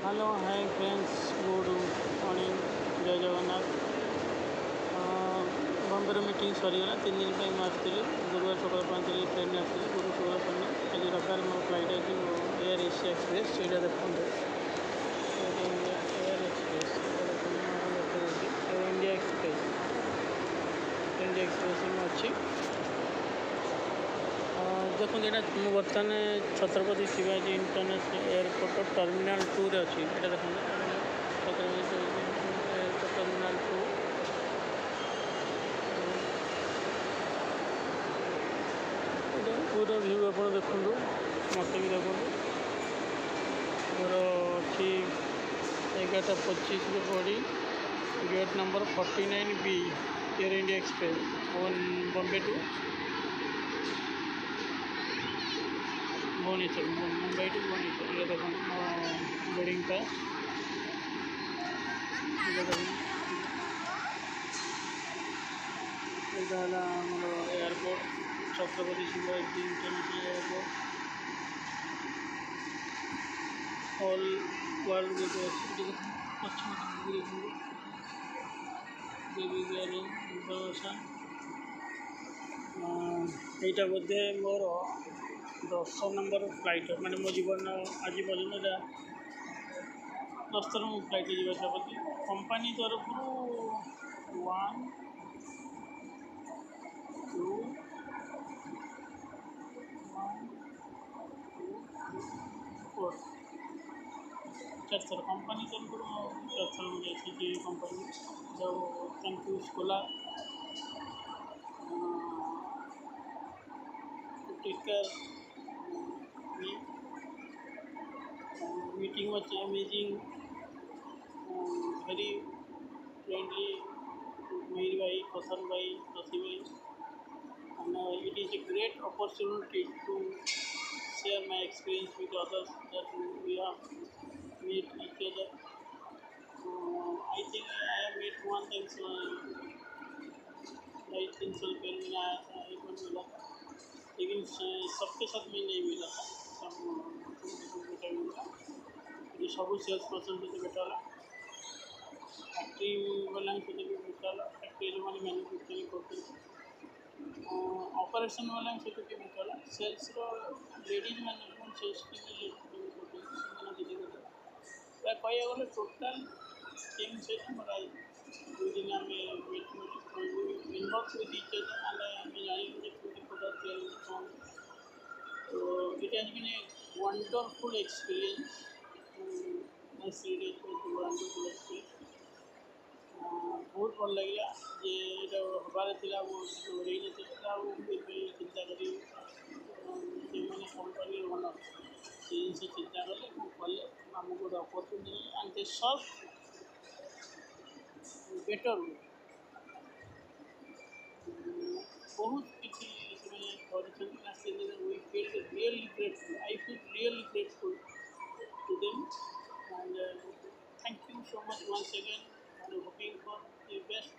Hello hi friends good morning जय Jagannath. Bombay meeting सरीगला 3 दिन पर आसती गुरुवार सकाल 5 ट्रेन आसती गुरु शुक्र शनि आज रविवार मो फ्लाइट है एयर एशिया एक्सप्रेस से देखते air express air India express में अच्छी देखो यहाँ मुझे बर्तमान Chhatrapati Shivaji international airport terminal 2 रे अच्छी ये देखो छत्रपति शिवाजी एयरपोर्ट टर्मिनाल 2 पूरा व्यू आप देखूँ मत भी देखूँ मोर अच्छी 11:25 पड़ी gate number 49B Air India Express Bombay to Bhubaneswar Mumbai to Bhubaneswar ये देखो boarding pass airport Chhatrapati Shivaji international airport all world information यहाँ बोधे मोर 10 नंबर फ्लाइट मैंने मो जीवन आज पर्यटन 10 फ्लाइट जावा कंपनी तरफ 1 2 4 4 थर कंपनी तरफ 4 थर मुझे कंपनी जो thank you scholar take care meeting was amazing, very friendly Meher bhai, Hasan bhai, Sasi bhai, and it is a great opportunity to share my experience with others that we have met each other. I think I have met one thing right in Sulpen मिला लेकिन सबके साथ में नहीं मिला था ये सब सेल्स पर्सन सहित भेटा फैक्ट्री वाला सहित भी भेटा फैक्ट्री जो मैंने मैन्युफैक्चरिंग करते ऑपरेशन वाला सहित भी भेटा sales ladies management sales team कह गले टोटाल टीम सहित मोर 2 दिन आम inbox with each other and जानी so it has been a wonderful experience. I see it as a wonderful experience. बहुत भल लगे जे ये हबार था वो रही चिंता करी मैंने कंपनी ओनर से जिन चिंता कले कले आमको गोटे opportunity and they serve better बहुत किसी we feel really grateful. I feel really grateful to them and thank you so much once again and hoping for the best.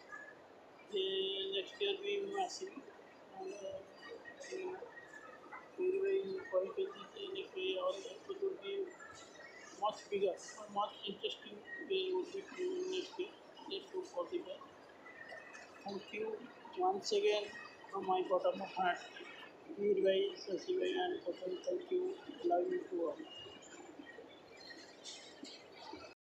Next year we will see and we will next year all it will be much bigger or much interesting way would be next year. Let's hope for the best. Thank you once again from my bottom of heart. Meher bhai, Sasi bhai and Hasan, thank you. Love you to all.